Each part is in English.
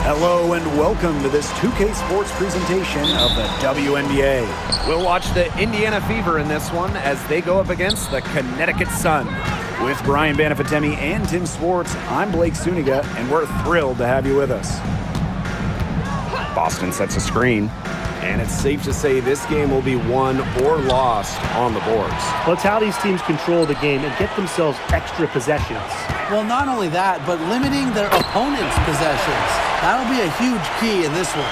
Hello and welcome to this 2K Sports presentation of the WNBA. We'll watch the Indiana Fever in this one as they go up against the Connecticut Sun. With Brian Banafitemi and Tim Swartz, I'm Blake Suniga, and we're thrilled to have you with us. Boston sets a screen, and it's safe to say this game will be won or lost on the boards. Well, it's how these teams control the game and get themselves extra possessions. Well, not only that, but limiting their opponent's possessions. That'll be a huge key in this one.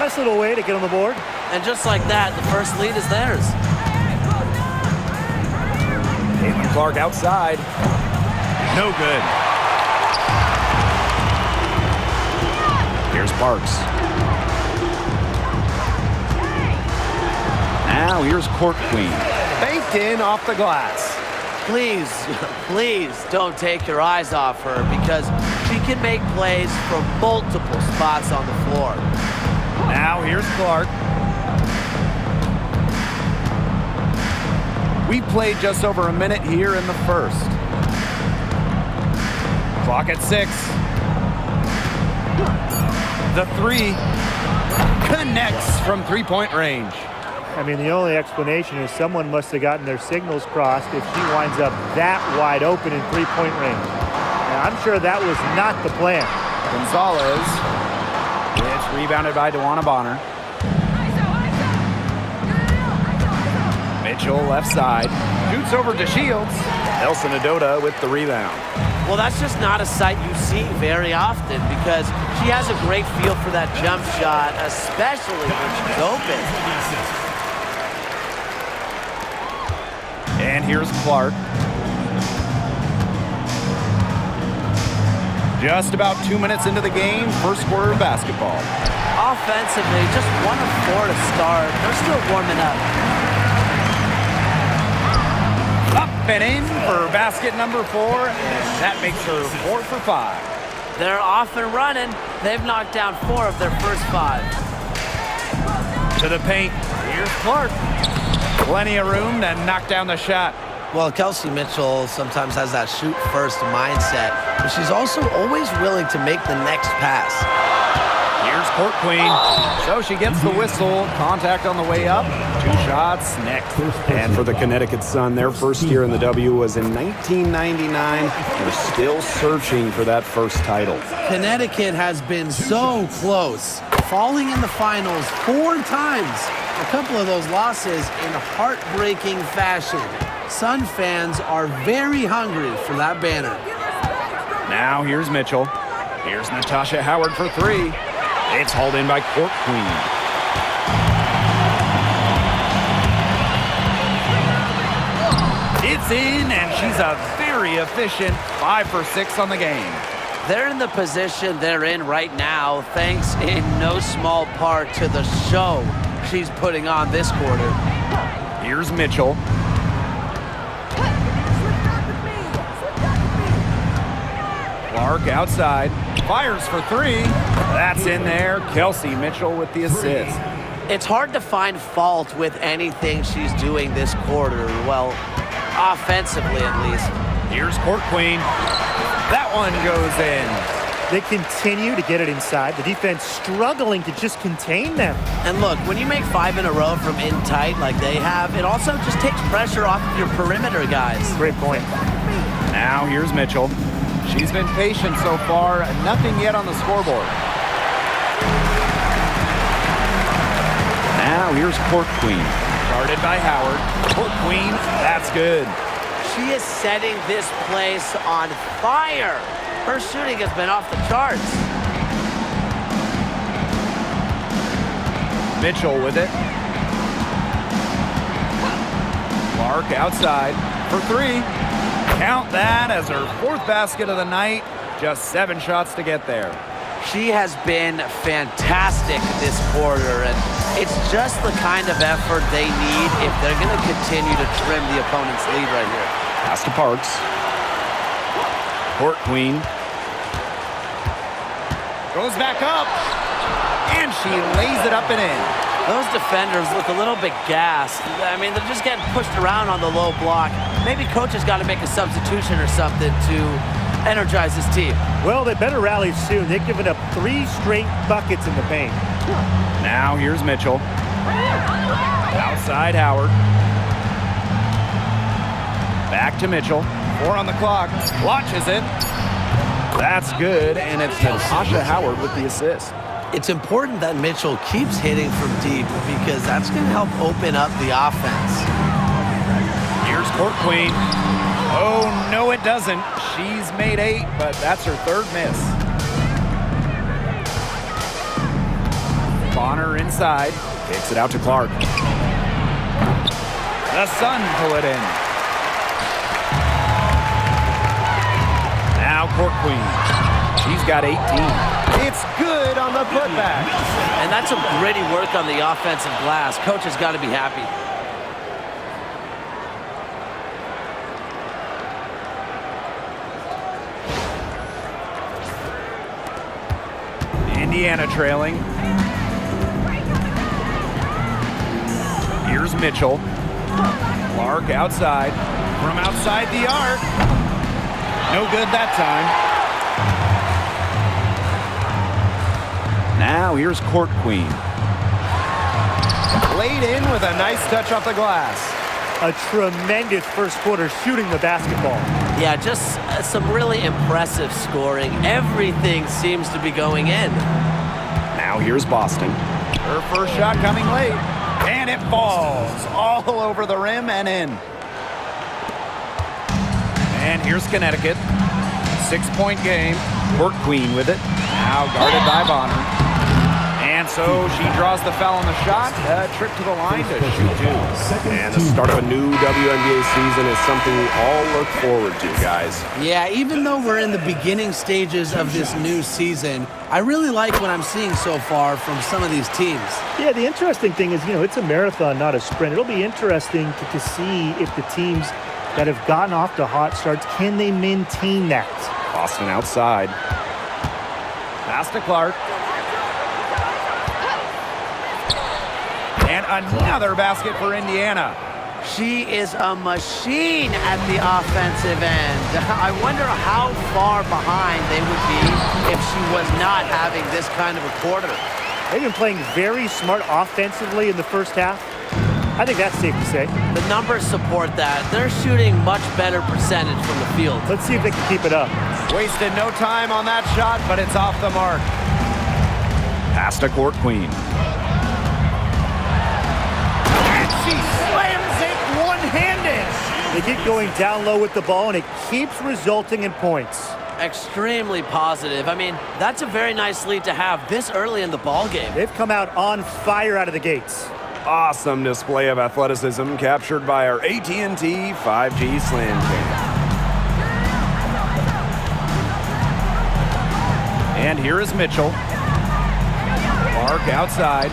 Nice little way to get on the board. And just like that, the first lead is theirs. Caitlin Clark outside. No good. Here's Parks. Now here's Court Queen. Baked in off the glass. Please don't take your eyes off her because she can make plays from multiple spots on the floor. Now here's Clark. We've played just over a minute here in the first. Clock at 6. The three connects from three-point range. I mean, the only explanation is someone must have gotten their signals crossed if she winds up that wide open in three-point range. Now, I'm sure that was not the plan. Gonzalez. It's rebounded by DeWanna Bonner. Mitchell left side. Shoots over to Shields. Elsa Nadota with the rebound. Well, that's just not a sight you see very often because she has a great feel for that jump shot, especially when she's open. And here's Clark. Just about 2 minutes into the game, first quarter of basketball. Offensively, just 1 of 4 to start. They're still warming up. Up and in for basket number 4, and that makes her 4 for 5. They're off and running. They've knocked down 4 of their first 5. To the paint, here's Clark. Plenty of room to knock down the shot. Well, Kelsey Mitchell sometimes has that shoot-first mindset, but she's also always willing to make the next pass. Here's Court Queen. So she gets the whistle. Contact on the way up. 2 shots next. And for the Connecticut Sun, their first year in the W was in 1999. They're still searching for that first title. Connecticut has been so close, falling in the finals 4 times. A couple of those losses in heartbreaking fashion. Sun fans are very hungry for that banner. Now here's Mitchell. Here's Natasha Howard for 3. It's hauled in by Court Queen. It's in, and she's a very efficient 5 for 6 on the game. They're in the position they're in right now, thanks in no small part to the show she's putting on this quarter. Here's Mitchell. Clark outside. Fires for 3. That's in there. Kelsey Mitchell with the assist. It's hard to find fault with anything she's doing this quarter. Well, offensively at least. Here's Court Queen. That one goes in. They continue to get it inside. The defense struggling to just contain them. And look, when you make 5 in a row from in tight like they have, it also just takes pressure off of your perimeter guys. Great point. Now here's Mitchell. She's been patient so far. Nothing yet on the scoreboard. Now here's Court Queen. Guarded by Howard. Court Queen, that's good. She is setting this place on fire. Her shooting has been off the charts. Mitchell with it. Clark outside for 3. Count that as her 4th basket of the night. Just 7 shots to get there. She has been fantastic this quarter, and it's just the kind of effort they need if they're going to continue to trim the opponent's lead right here. Pass to Parks. Court Queen. Goes back up. And she lays it up and in. Those defenders look a little bit gassed. I mean, they're just getting pushed around on the low block. Maybe coach has got to make a substitution or something to energize his team. Well, they better rally soon. They've given up 3 straight buckets in the paint. Now here's Mitchell. Outside Howard. Back to Mitchell. 4 on the clock. Launches it. That's good, and it's Natasha Howard with the assist. It's important that Mitchell keeps hitting from deep because that's going to help open up the offense. Here's Court Queen. Oh, no, it doesn't. She's made 8, but that's her 3rd miss. Bonner inside. Kicks it out to Clark. The Sun pull it in. Now Court Queen. She's got 18. It's good on the putback. And that's some gritty work on the offensive glass. Coach has got to be happy. Indiana trailing. Here's Mitchell. Clark outside. From outside the arc. No good that time. Now here's Court Queen. Laid in with a nice touch off the glass. A tremendous first quarter shooting the basketball. Yeah, just some really impressive scoring. Everything seems to be going in. Now here's Boston. Her first shot coming late. And it falls all over the rim and in. And here's Connecticut. 6-point game. Court Queen with it. Now guarded by Bonner. And so she draws the foul on the shot. A trip to the line to shoot 2. And the start of a new WNBA season is something we all look forward to, guys. Yeah, even though we're in the beginning stages of this new season, I really like what I'm seeing so far from some of these teams. Yeah, the interesting thing is, it's a marathon, not a sprint. It'll be interesting to see if the teams that have gotten off to hot starts, can they maintain that? Boston outside. Pass to Clark. And another basket for Indiana. She is a machine at the offensive end. I wonder how far behind they would be if she was not having this kind of a quarter. They've been playing very smart offensively in the first half. I think that's safe to say. The numbers support that. They're shooting much better percentage from the field. Let's see if they can keep it up. Wasted no time on that shot, but it's off the mark. Pass to Court Queen. And she slams it one-handed. They keep going down low with the ball, and it keeps resulting in points. Extremely positive. I mean, that's a very nice lead to have this early in the ball game. They've come out on fire out of the gates. Awesome display of athleticism captured by our AT&T 5G Slam Cam. And here is Mitchell. Clark outside.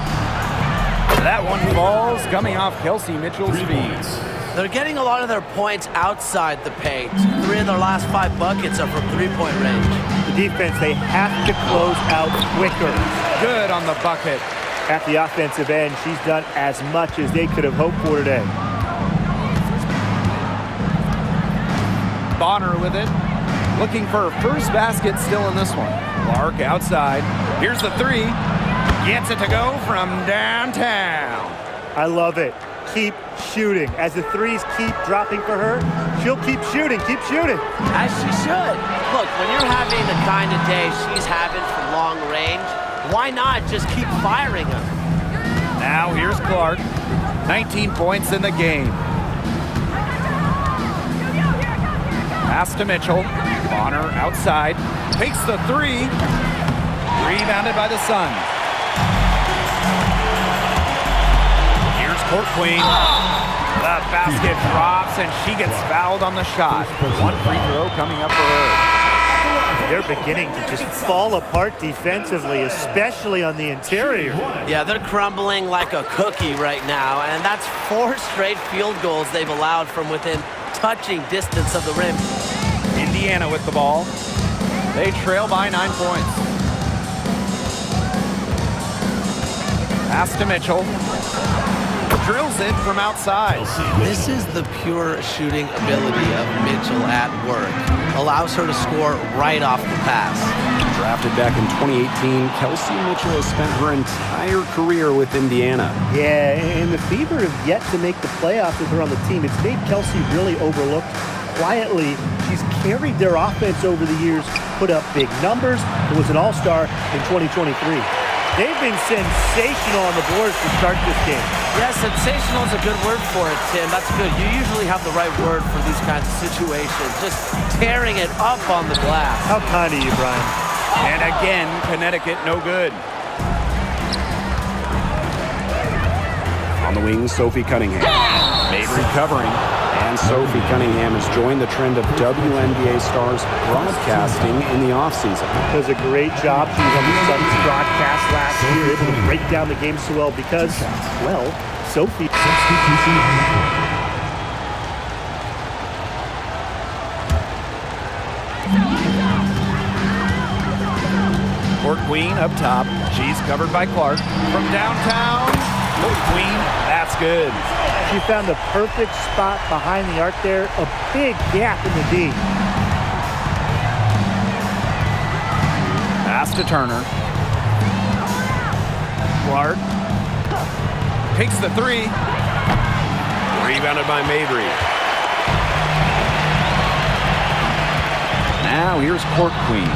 That one falls, coming off Kelsey Mitchell's feet. They're getting a lot of their points outside the paint. 3 of their last 5 buckets are from three-point range. The defense, they have to close out quicker. Good on the bucket. At the offensive end, she's done as much as they could have hoped for today. Bonner with it. Looking for her first basket still in this one. Clark outside. Here's the 3. Gets it to go from downtown. I love it. Keep shooting. As the threes keep dropping for her, she'll keep shooting. Keep shooting. As she should. Look, when you're having the kind of day she's having from long range, why not just keep firing them? Now here's Clark. 19 points in the game. Pass to Mitchell. Bonner outside. Takes the 3. Rebounded by the Sun. Here's Court Queen. The basket drops and she gets fouled on the shot. 1 free throw coming up for her. They're beginning to just fall apart defensively, especially on the interior. Yeah, they're crumbling like a cookie right now, and that's 4 straight field goals they've allowed from within touching distance of the rim. Indiana with the ball. They trail by 9 points. Pass to Mitchell. Drills it from outside. This is the pure shooting ability of Mitchell at work. allows her to score right off the pass. Drafted back in 2018, Kelsey Mitchell has spent her entire career with Indiana. Yeah, and the Fever have yet to make the playoffs with her on the team. It's made Kelsey really overlooked. Quietly, she's carried their offense over the years, put up big numbers, and was an all-star in 2023. They've been sensational on the boards to start this game. Yeah, sensational is a good word for it, Tim. That's good. You usually have the right word for these kinds of situations. Just tearing it up on the glass. How kind of you, Brian. And again, Connecticut no good. On the wing, Sophie Cunningham. Mabry covering. And Sophie Cunningham has joined the trend of WNBA stars broadcasting in the offseason. Does a great job. She was on the Suns broadcast last year, able to break down the game so well because, well, Sophie. Court Queen up top. She's covered by Clark. From downtown, Court Queen, that's good. She found the perfect spot behind the arc there. A big gap in the D. Pass to Turner. Clark takes the three. Rebounded by Mabry. Now here's Court Queen.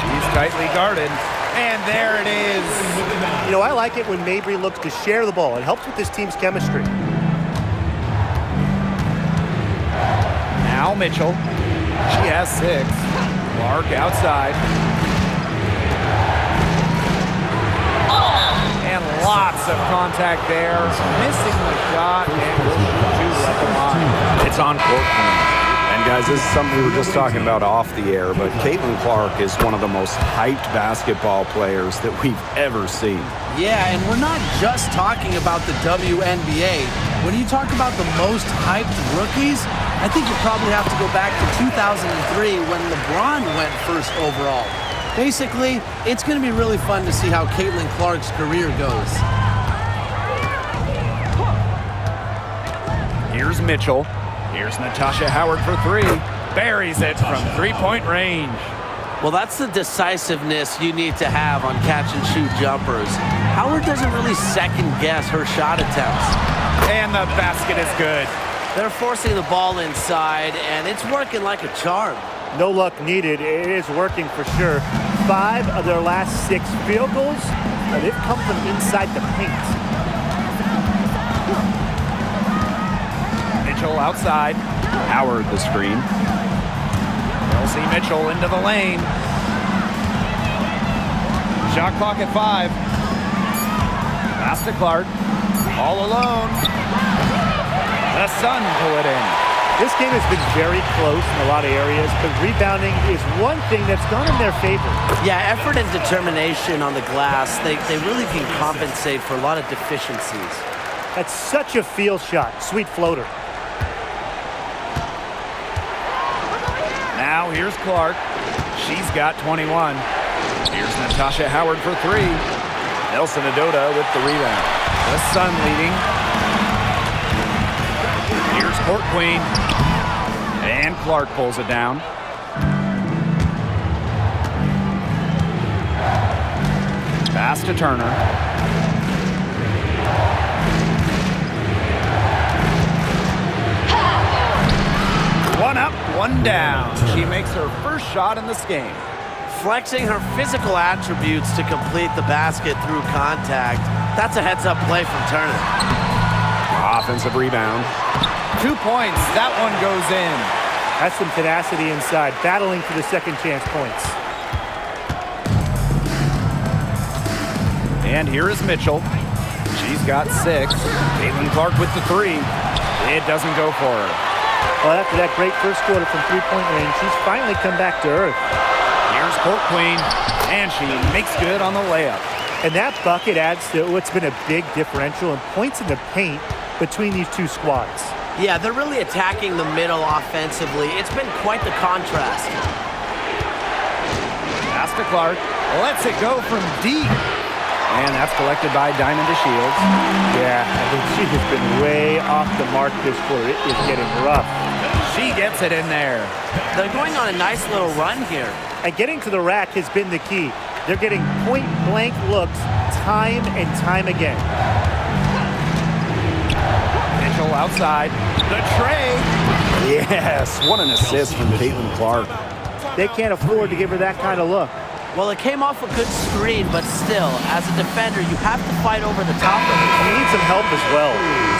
She's tightly guarded. And there it is. You know, I like it when Mabry looks to share the ball. It helps with this team's chemistry. Now Mitchell. She has 6. Clark outside. And lots of contact there. Missing the shot and will shoot 2 at the line. It's on Court Queen. And guys, this is something we were just talking about off the air, but Caitlin Clark is one of the most hyped basketball players that we've ever seen. Yeah, and we're not just talking about the WNBA. When you talk about the most hyped rookies, I think you probably have to go back to 2003 when LeBron went first overall. Basically, it's going to be really fun to see how Caitlin Clark's career goes. Here's Mitchell. Here's Natasha Howard for 3. Buries it from 3-point range. Well, that's the decisiveness you need to have on catch-and-shoot jumpers. Howard doesn't really second-guess her shot attempts. And the basket is good. They're forcing the ball inside, and it's working like a charm. No luck needed. It is working for sure. 5 of their last 6 field goals, they've come from inside the paint. Mitchell outside. Howard the screen. Kelsey Mitchell into the lane. Shot clock at 5. Pass to Clark. All alone. The Sun pull it in. This game has been very close in a lot of areas, but rebounding is one thing that's gone in their favor. Yeah, effort and determination on the glass, they really can compensate for a lot of deficiencies. That's such a field shot. Sweet floater. Now here's Clark. She's got 21. Here's Natasha Howard for 3. Nelson Adota with the rebound. The Sun leading. Here's Court Queen. And Clark pulls it down. Pass to Turner. One up, one down. She makes her first shot in this game. Flexing her physical attributes to complete the basket through contact. That's a heads-up play from Turner. Offensive rebound. 2 points. That one goes in. That's some tenacity inside, battling for the second chance points. And here is Mitchell. She's got 6. Caitlin Clark with the 3. It doesn't go for her. Well, after that great first quarter from three-point range, she's finally come back to earth. Here's Court Queen, and she makes good on the layup. And that bucket adds to what's been a big differential in points in the paint between these two squads. Yeah, they're really attacking the middle offensively. It's been quite the contrast. Pass to Clark. Lets it go from deep. And that's collected by Diamond DeShields. Yeah, I think she has been way off the mark this quarter. It is getting rough. She gets it in there. They're going on a nice little run here. And getting to the rack has been the key. They're getting point-blank looks time and time again. Mitchell outside. The tray. Yes, what an assist from Caitlin Clark. They can't afford to give her that kind of look. Well, it came off a good screen, but still, as a defender, you have to fight over the top of it. You need some help as well.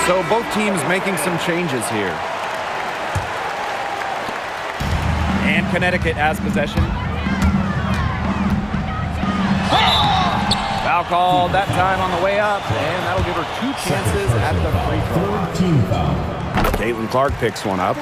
So both teams making some changes here. And Connecticut has possession. Foul called that time on the way up, and that'll give her 2 chances at the free throw line. Caitlin Clark picks one up.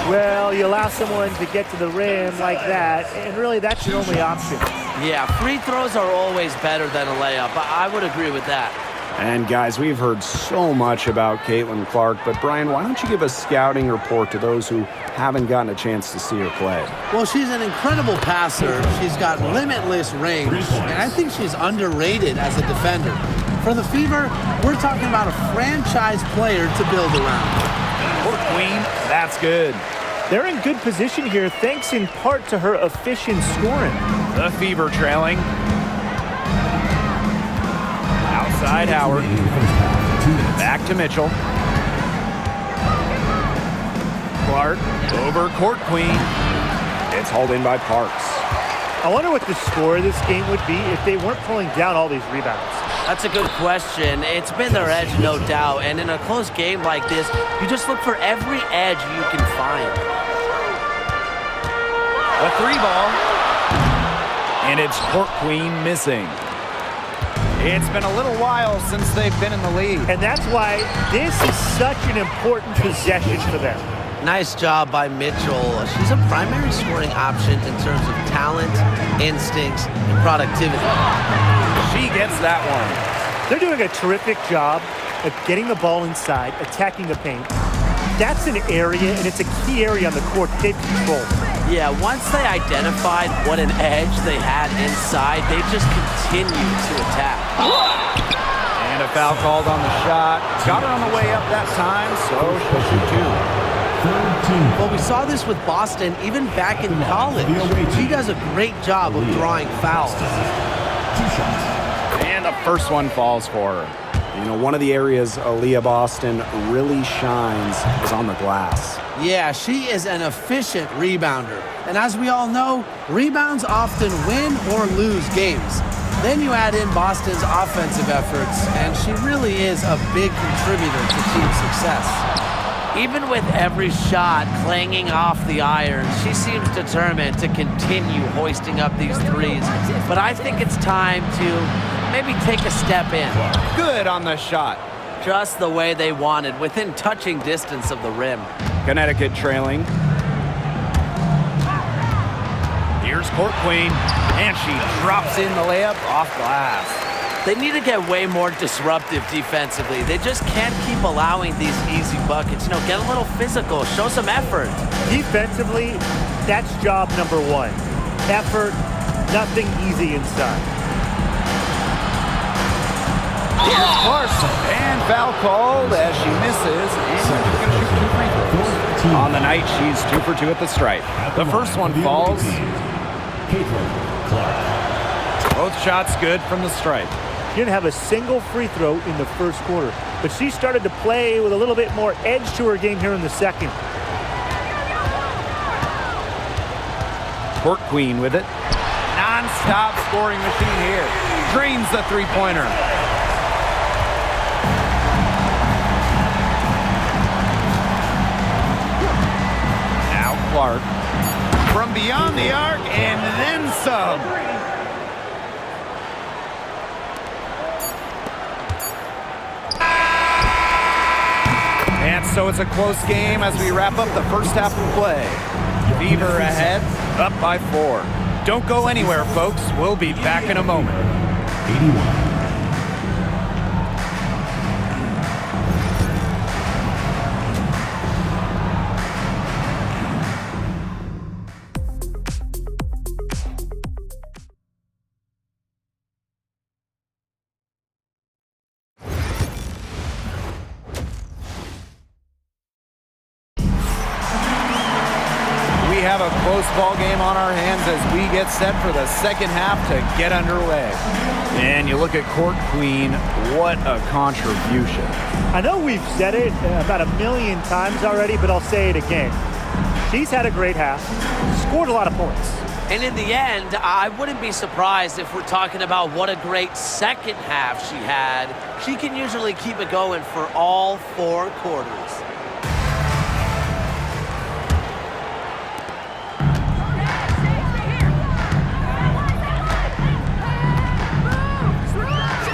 Well, you allow someone to get to the rim like that, and really that's your only option. Yeah, free throws are always better than a layup. I would agree with that. And guys, we've heard so much about Caitlin Clark, but Brian, why don't you give a scouting report to those who haven't gotten a chance to see her play? Well, she's an incredible passer. She's got limitless range, and I think she's underrated as a defender. For the Fever, we're talking about a franchise player to build around. Court Queen, that's good. They're in good position here thanks in part to her efficient scoring. The Fever trailing. Outside Howard. Back to Mitchell. Clark over Court Queen. It's hauled in by Parks. I wonder what the score of this game would be if they weren't pulling down all these rebounds. That's a good question. It's been their edge, no doubt. And in a close game like this, you just look for every edge you can find. A 3-ball. And it's Court Queen missing. It's been a little while since they've been in the lead. And that's why this is such an important possession for them. Nice job by Mitchell. She's a primary scoring option in terms of talent, instincts, and productivity. She gets that one. They're doing a terrific job of getting the ball inside, attacking the paint. That's an area, and it's a key area on the court that they've controlled. Yeah, once they identified what an edge they had inside, they just continued to attack. And a foul called on the shot. Got her on the way up that time, so she'll shoot 2. Well, we saw this with Boston even back in college. She does a great job of drawing fouls. And the first one falls for her. You know, one of the areas Aaliyah Boston really shines is on the glass. Yeah, she is an efficient rebounder. And as we all know, rebounds often win or lose games. Then you add in Boston's offensive efforts, and she really is a big contributor to team success. Even with every shot clanging off the iron, she seems determined to continue hoisting up these threes. But I think it's time to maybe take a step in. Good on the shot. Just the way they wanted, within touching distance of the rim. Connecticut trailing. Here's Court Queen, and she drops in the layup off glass. They need to get way more disruptive defensively. They just can't keep allowing these easy buckets. You know, get a little physical, show some effort. Defensively, that's job number 1. Effort, nothing easy inside. Here's Clark, and foul called as she misses, and she's going to shoot 2 free throws. On the night, she's 2 for 2 at the stripe. The first one falls. Both shots good from the stripe. She didn't have a single free throw in the first quarter, but she started to play with a little bit more edge to her game here in the second. Court Queen with it. Non-stop scoring machine here. Drains the three-pointer. Now Clark. From beyond the arc and then some. And so it's a close game as we wrap up the first half of play. Fever ahead, up by 4. Don't go anywhere, folks. We'll be back in a moment. 81. Close ball game on our hands as we get set for the second half to get underway. And you look at Court Queen, what a contribution. I know we've said it about 1,000,000 times already, but I'll say it again. She's had a great half, scored a lot of points. And in the end, I wouldn't be surprised if we're talking about what a great second half she had. She can usually keep it going for all 4 quarters.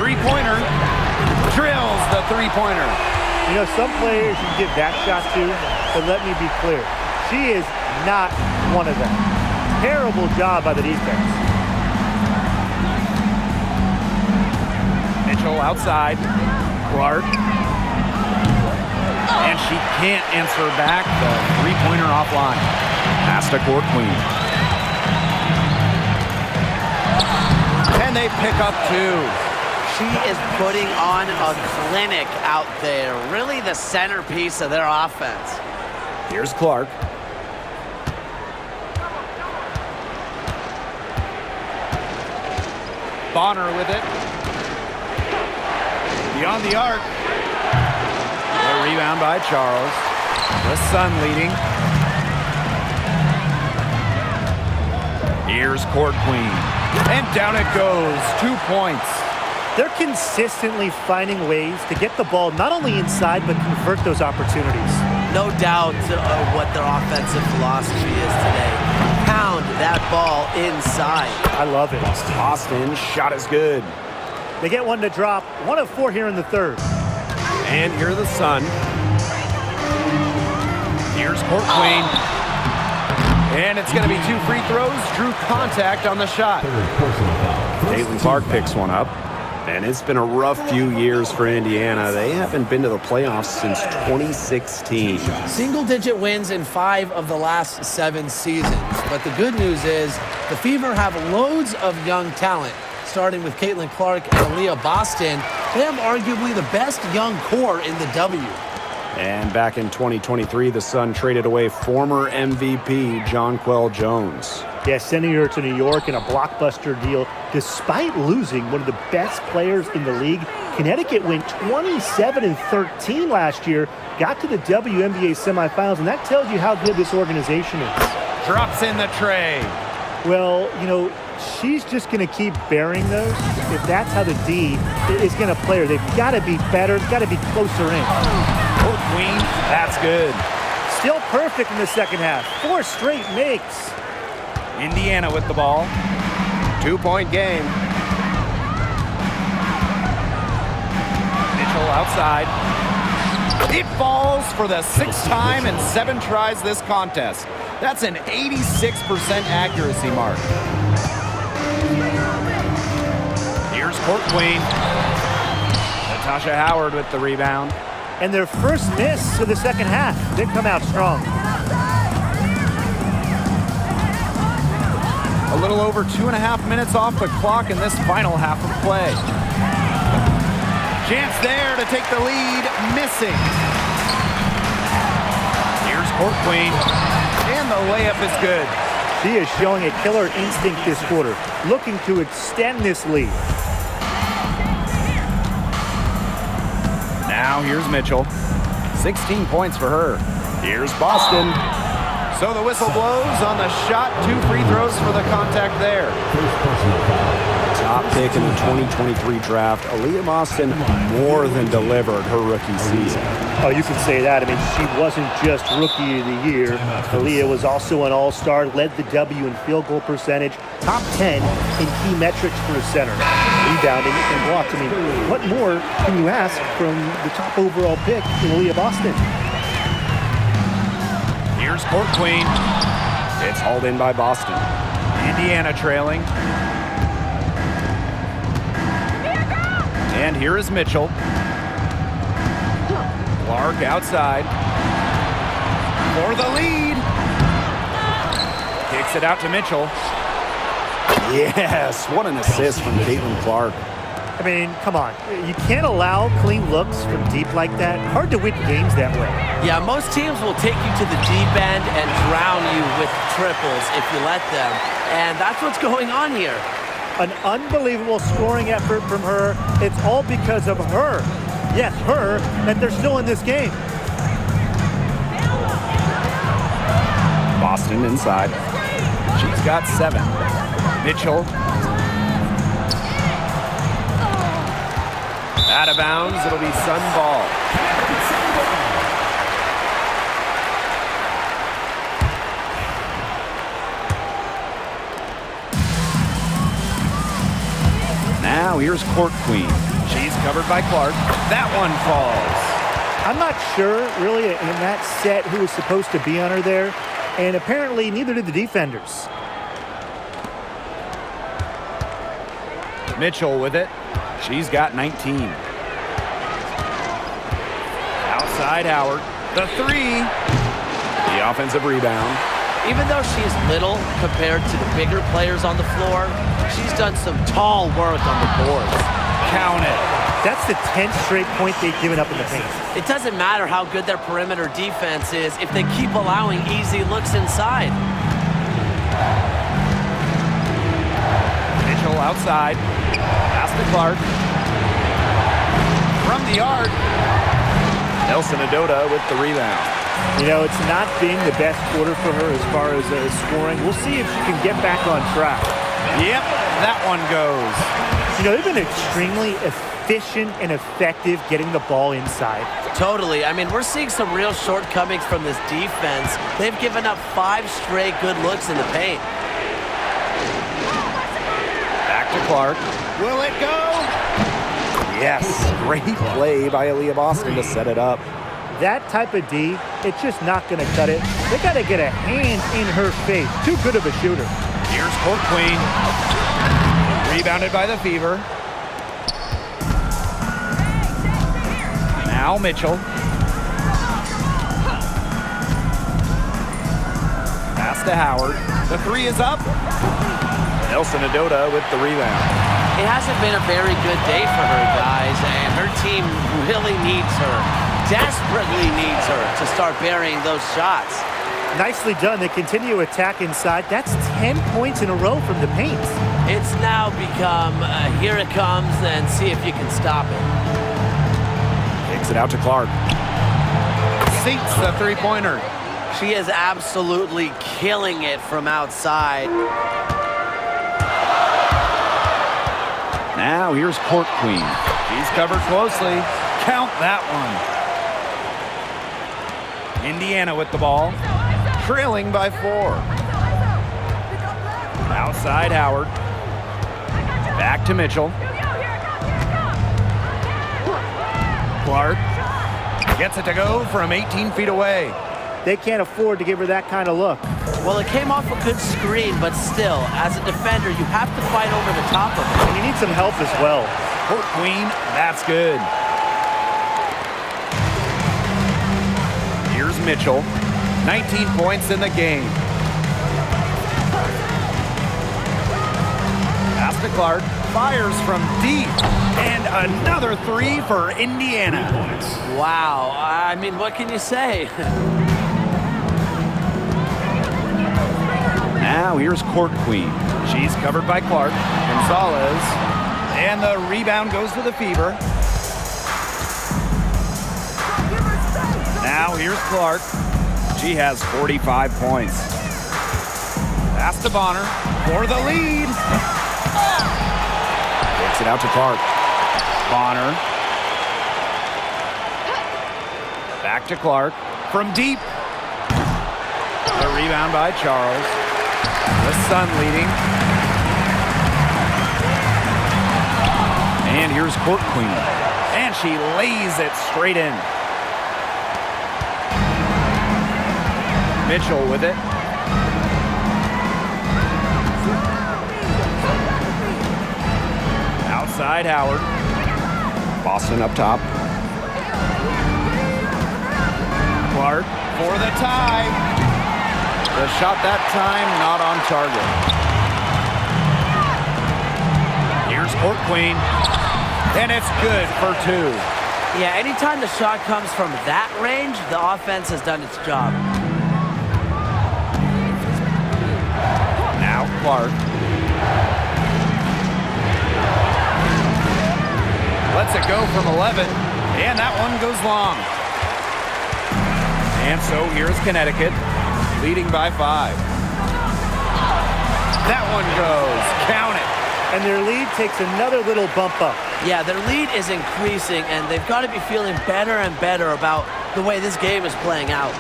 Three-pointer, drills the three-pointer. You know, some players you give that shot to, but let me be clear. She is not one of them. Terrible job by the defense. Mitchell outside. Clark. And she can't answer back. The three-pointer offline. Pass to Court Queen. And they pick up 2. She is putting on a clinic out there. Really the centerpiece of their offense. Here's Clark. Bonner with it. Beyond the arc. A rebound by Charles. The Sun leading. Here's Court Queen. And down it goes. 2 points. They're consistently finding ways to get the ball not only inside, but convert those opportunities. No doubt what their offensive philosophy is today. Pound that ball inside. I love it. Austin, shot is good. They get one to drop. 1 of 4 here in the third. And here are the Sun. Here's Court Queen. And it's going to be 2 free throws. Drew contact on the shot. Caitlin Clark picks one up. And it's been a rough few years for Indiana. They haven't been to the playoffs since 2016. Single-digit wins in 5 of the last 7 seasons. But the good news is the Fever have loads of young talent. Starting with Caitlin Clark and Aaliyah Boston, they have arguably the best young core in the W. And back in 2023, the Sun traded away former MVP Jonquel Jones. Yeah, sending her to New York in a blockbuster deal. Despite losing one of the best players in the league, Connecticut went 27-13 last year, got to the WNBA semifinals, and that tells you how good this organization is. Drops in the tray. Well, you know, she's just going to keep bearing those. If that's how the D is going to play her, they've got to be better, got to be closer in. Court Queen, that's good. Still perfect in the second half. 4 straight makes. Indiana with the ball. 2-point game. Mitchell outside. It falls for the 6th time in 7 tries this contest. That's an 86% accuracy mark. Here's Court Queen. Natasha Howard with the rebound. And their first miss of the second half. They come out strong. A little over 2.5 minutes off the clock in this final half of play. Chance there to take the lead, missing. Here's Court Queen, and the layup is good. She is showing a killer instinct this quarter, looking to extend this lead. Now here's Mitchell. 16 points for her. Here's Boston. So the whistle blows on the shot. 2 free throws for the contact there. Top pick in the 2023 draft, Aaliyah Boston more than delivered her rookie season. Oh, you can say that. I mean, she wasn't just Rookie of the Year. Aaliyah was also an All-Star, led the W in field goal percentage, top 10 in key metrics for a center. Rebounding and blocks. I mean, what more can you ask from the top overall pick in Aaliyah Boston? Here's Court Queen. It's hauled in by Boston. Indiana trailing. And here is Mitchell. Clark outside. For the lead. Kicks it out to Mitchell. Yes, what an assist from Caitlin Clark. I mean, come on. You can't allow clean looks from deep like that. Hard to win games that way. Yeah, most teams will take you to the deep end and drown you with triples if you let them. And that's what's going on here. An unbelievable scoring effort from her. It's all because of her. Yes, her, that they're still in this game. Boston inside. She's got 7. Mitchell. Out of bounds. It'll be Sun ball. Now here's Court Queen. She's covered by Clark. That one falls. I'm not sure, really, in that set who was supposed to be on her there, and apparently neither did the defenders. Mitchell with it. She's got 19. Outside Howard. The 3. The offensive rebound. Even though she's little compared to the bigger players on the floor, she's done some tall work on the boards. Count it. That's the 10th straight point they've given up in the paint. It doesn't matter how good their perimeter defense is if they keep allowing easy looks inside. Mitchell outside. Pass to Clark. From the arc. Nelson Adota with the rebound. You know, it's not been the best quarter for her as far as scoring. We'll see if she can get back on track. Yep, that one goes. You know, they've been extremely efficient and effective getting the ball inside. Totally. I mean, we're seeing some real shortcomings from this defense. They've given up 5 straight good looks in the paint. Back to Clark. Will it go? Yes, great play by Aaliyah Boston to set it up. That type of D, it's just not going to cut it. They got to get a hand in her face. Too good of a shooter. Here's Court Queen. Rebounded by the Fever. Now Mitchell. Pass to Howard. The 3 is up. Nelson Adota with the rebound. It hasn't been a very good day for her, guys, and her team really needs her, desperately needs her to start burying those shots. Nicely done. They continue to attack inside. That's 10 points in a row from the paint. It's now become, here it comes, and see if you can stop it. Takes it out to Clark. Sinks the three-pointer. She is absolutely killing it from outside. Now here's Court Queen. She's covered closely. Count that one. Indiana with the ball. Trailing by 4. Outside Howard. Back to Mitchell. Clark gets it to go from 18 feet away. They can't afford to give her that kind of look. Well, it came off a good screen, but still, as a defender, you have to fight over the top of it. And you need some help as well. Court Queen, that's good. Here's Mitchell. 19 points in the game. Pass to Clark. Fires from deep. And another 3 for Indiana. Wow. I mean, what can you say? Now here's Court Queen. She's covered by Clark. Gonzalez. And the rebound goes to the Fever. Now here's Clark. She has 45 points. Pass to Bonner for the lead. Takes it out to Clark. Bonner. Back to Clark. From deep. The rebound by Charles. The Sun leading. And here's Court Queen. And she lays it straight in. Mitchell with it. Outside Howard. Boston up top. Clark for the tie. The shot that time not on target. Here's Court Queen. And it's good for 2. Yeah, anytime the shot comes from that range, the offense has done its job. Now Clark. Lets it go from 11, and that one goes long. And so here's Connecticut, leading by 5. That one goes. Count it. And their lead takes another little bump up. Yeah, their lead is increasing, and they've got to be feeling better and better about the way this game is playing out.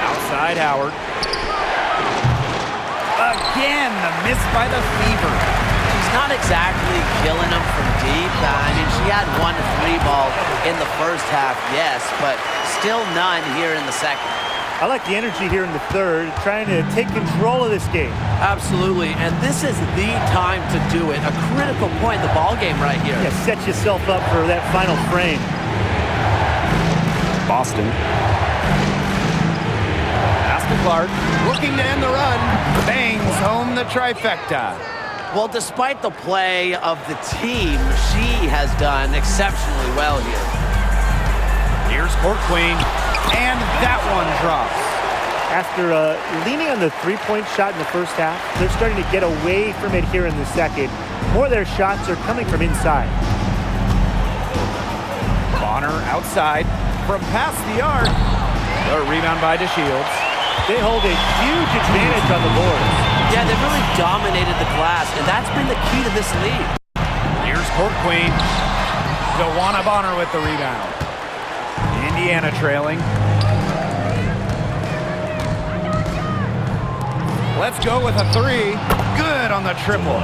Outside Howard. Again, the miss by the Fever. She's not exactly killing them from deep. I mean, she had 1 3 ball in the first half, yes, but still none here in the second. I like the energy here in the third, trying to take control of this game. Absolutely, and this is the time to do it. A critical point in the ball game right here. Yeah, set yourself up for that final frame. Boston. Pass to Clark, looking to end the run. Bangs home the trifecta. Well, despite the play of the team, she has done exceptionally well here. Here's Court Queen, and that one drops. After leaning on the three-point shot in the first half, they're starting to get away from it here in the second. More of their shots are coming from inside. Bonner outside from past the arc. The rebound by DeShields. They hold a huge advantage on the boards. Yeah, they've really dominated the glass, and that's been the key to this lead. Here's Court Queen. DeWanna Bonner with the rebound. Indiana trailing. Let's go with a 3. Good on the triple.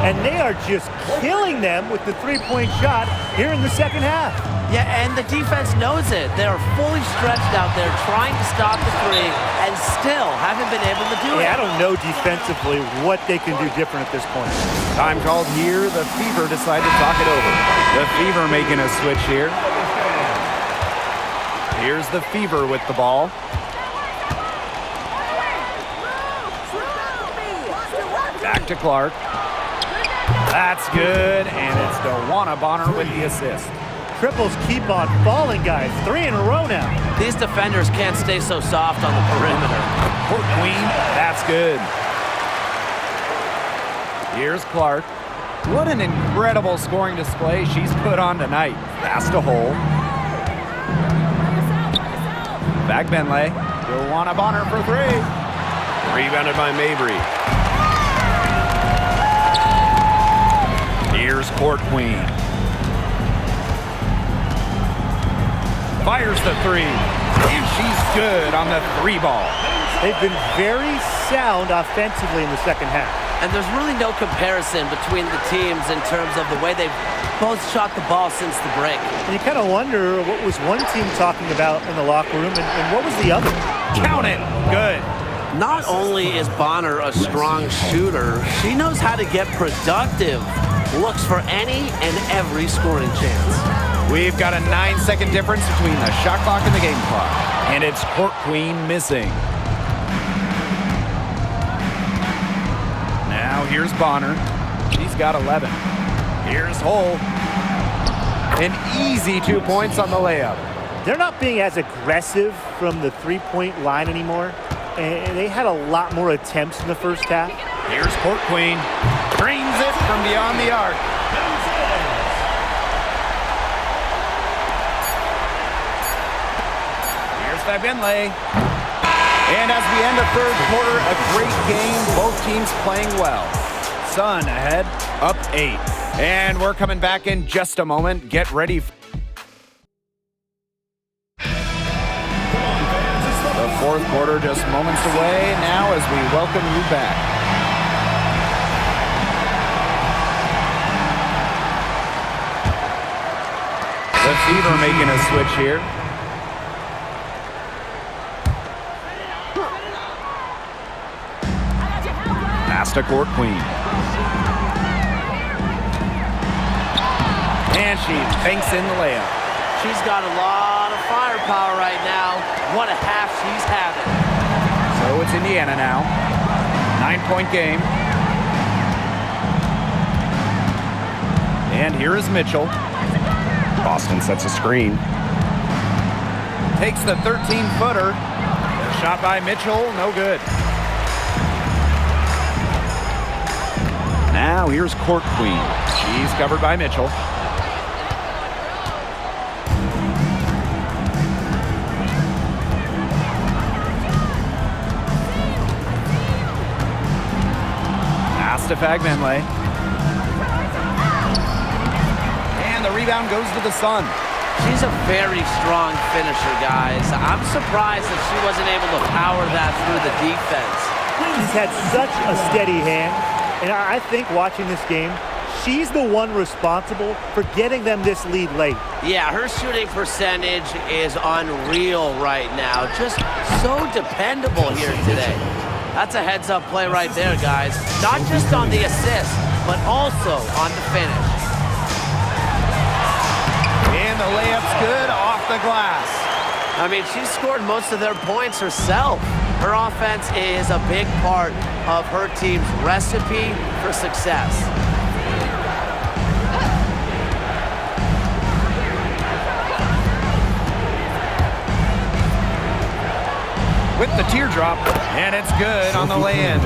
And they are just killing them with the three-point shot here in the second half. Yeah, and the defense knows it. They're fully stretched out there trying to stop the 3 and still haven't been able to do it. I don't know defensively what they can do different at this point. Time called here. The Fever decide to talk it over. The Fever making a switch here. Here's the Fever with the ball. Back to Clark. That's good, and it's DeWanna Bonner with the assist. Triples keep on falling, guys. 3 in a row now. These defenders can't stay so soft on the perimeter. Court Queen, that's good. Here's Clark. What an incredible scoring display she's put on tonight. Pass to Hole. Back Benley. DeWanna Bonner for 3. Rebounded by Mabry. Here's Court Queen. Fires the 3. And she's good on the 3 ball. They've been very sound offensively in the second half. And there's really no comparison between the teams in terms of the way they've both shot the ball since the break. And you kind of wonder what was one team talking about in the locker room and what was the other? Count it. Good. Not only is Bonner a strong shooter, she knows how to get productive looks for any and every scoring chance. We've got a 9-second difference between the shot clock and the game clock. And it's Court Queen missing. Now here's Bonner. She's got 11. Here's Hole. An easy 2 points on the layup. They're not being as aggressive from the three-point line anymore. And they had a lot more attempts in the first half. Here's Court Queen. Drains it from beyond the arc. Here's Fabenle. And as we end the third quarter, a great game. Both teams playing well. Sun ahead, up 8. And we're coming back in just a moment. Get ready. The fourth quarter just moments away now as we welcome you back. The Fever making a switch here. Pass to Court Queen. And she banks in the layup. She's got a lot of firepower right now. What a half she's having. So it's Indiana now. 9-point game. And here is Mitchell. Boston sets a screen. Takes the 13-footer. Shot by Mitchell, no good. Now here's Court Queen. She's covered by Mitchell. Pass to Fagbenle. And the rebound goes to the Sun. She's a very strong finisher, guys. I'm surprised that she wasn't able to power that through the defense. She's had such a steady hand, and I think watching this game, she's the one responsible for getting them this lead late. Yeah, her shooting percentage is unreal right now. Just so dependable here today. That's a heads-up play right there, guys. Not just on the assist, but also on the finish. And the layup's good off the glass. I mean, she scored most of their points herself. Her offense is a big part of her team's recipe for success. With the teardrop, and it's good on the lay-in.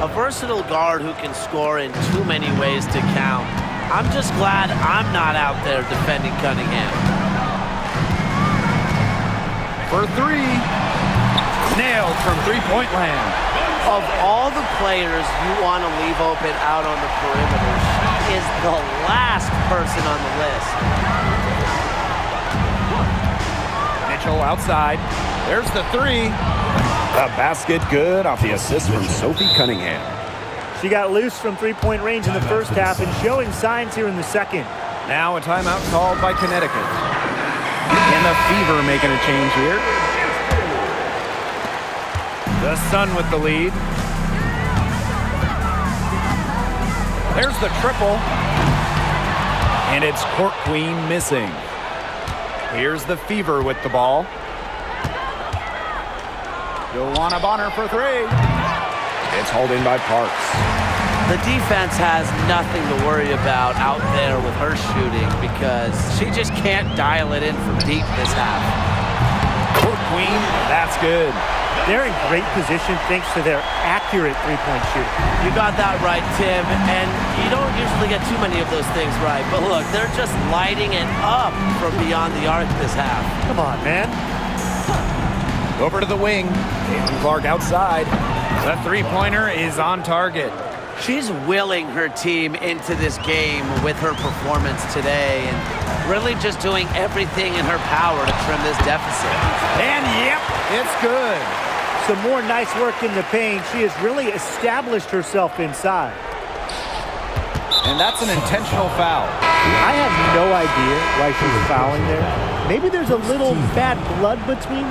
A versatile guard who can score in too many ways to count. I'm just glad I'm not out there defending Cunningham. For three. Nailed from three-point land. Of all the players you want to leave open out on the perimeter, she is the last person on the list. Mitchell outside. There's the three. The basket good off the assist from Sophie Cunningham. She got loose from three-point range in the first half and showing signs here in the second. Now a timeout called by Connecticut. And the Fever making a change here. The Sun with the lead. There's the triple. And it's Court Queen missing. Here's the Fever with the ball. Joanna Bonner for three. It's hauled in by Parks. The defense has nothing to worry about out there with her shooting because she just can't dial it in from deep this half. Court Queen, that's good. They're in great position thanks to their accurate three-point shooting. You got that right, Tim, and you don't usually get too many of those things right. But look, they're just lighting it up from beyond the arc this half. Come on, man. Over to the wing. Caitlin Clark outside. The three-pointer is on target. She's willing her team into this game with her performance today and really just doing everything in her power to trim this deficit. And yep, it's good. Some more nice work in the paint. She has really established herself inside. And that's an intentional foul. I have no idea why she's fouling there. Maybe there's a little bad blood between.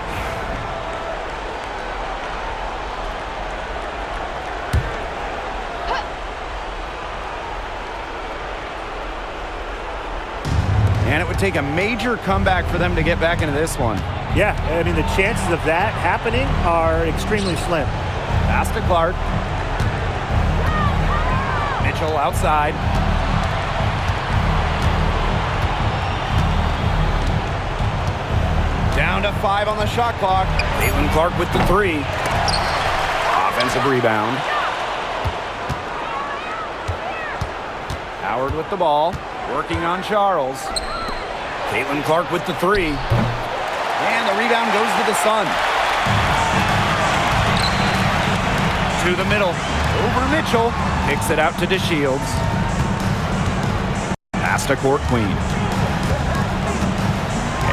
And it would take a major comeback for them to get back into this one. Yeah, I mean, the chances of that happening are extremely slim. Pass to Clark. Mitchell outside. Down to 5 on the shot clock. Caitlin Clark with the three. Offensive rebound. Howard with the ball. Working on Charles. Caitlin Clark with the three. And the rebound goes to the Sun. To the middle. Over Mitchell. Kicks it out to DeShields. Pass to Court Queen.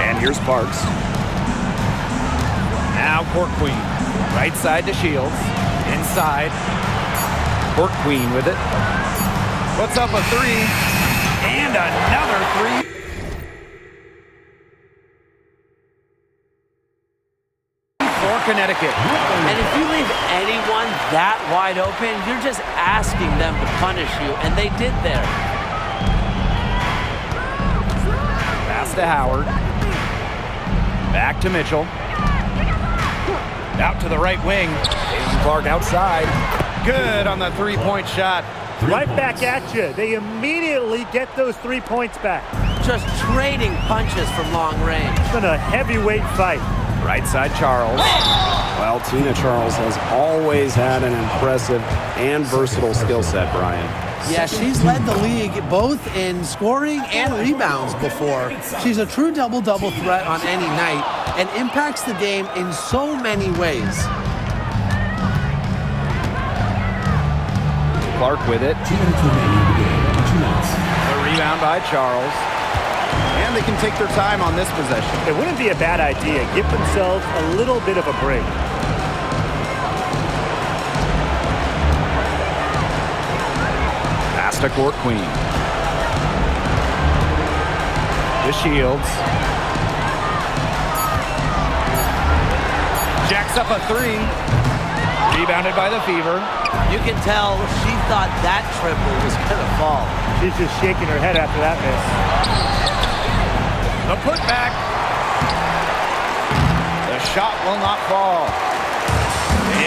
And here's Parks. Now Court Queen. Right side to Shields. Inside. Court Queen with it. Puts up a three. And another three. For Connecticut. And if you leave anyone that wide open, you're just asking them to punish you, and they did there. Pass to Howard. Back to Mitchell. Out to the right wing. Caitlin Clark outside. Good on the three-point shot. Right back at you. They immediately get those 3 points back. Just trading punches from long range. It's been a heavyweight fight. Right side, Charles. Well, Tina Charles has always had an impressive and versatile skill set, Brian. Yeah, she's led the league both in scoring and rebounds before. She's a true double-double threat on any night and impacts the game in so many ways. Clark with it. 2 minutes remaining in the game. 2 minutes. The rebound by Charles. And they can take their time on this possession. It wouldn't be a bad idea. Give themselves a little bit of a break. Pass to Court Queen. The Shields. Jacks up a 3. Rebounded by the Fever. You can tell she thought that triple was going to fall. She's just shaking her head after that miss. The putback. The shot will not fall.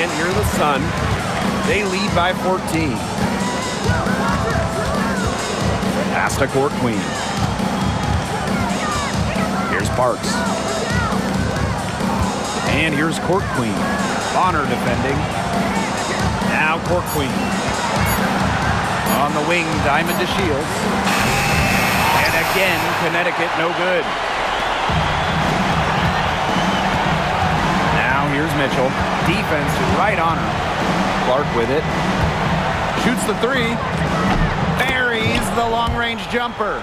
And here's the Sun. They lead by 14. Pass to Court Queen. Here's Parks. And here's Court Queen. Bonner defending. Now Court Queen. On the wing, Diamond to Shields. And again, Connecticut no good. Now here's Mitchell. Defense right on her. Clark with it. Shoots the 3. Buries the long-range jumper.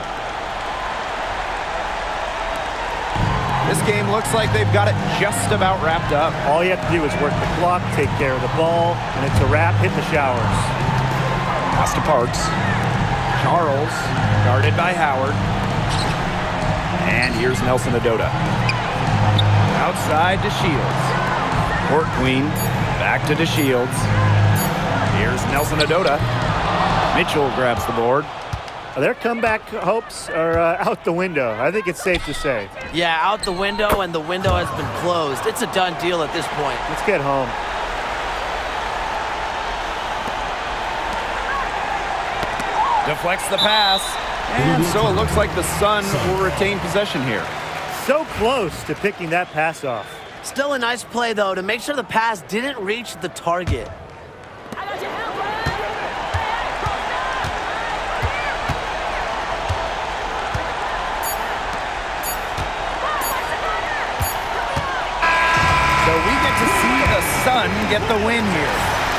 This game looks like they've got it just about wrapped up. All you have to do is work the clock, take care of the ball, and it's a wrap. Hit the showers. Pass to Parks. Charles, guarded by Howard. And here's Nelson Adota. Outside to Shields. Court Queen, back to DeShields. Here's Nelson Adota. Mitchell grabs the board. Their comeback hopes are out the window. I think it's safe to say. Yeah, out the window, and the window has been closed. It's a done deal at this point. Let's get home. Deflects the pass. And so it looks like the Sun will retain possession here. So close to picking that pass off. Still a nice play, though, to make sure the pass didn't reach the target. Sun get the win here.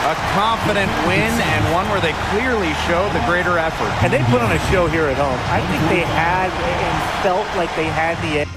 A confident win and one where they clearly show the greater effort. And they put on a show here at home. I think they had and felt like they had the edge.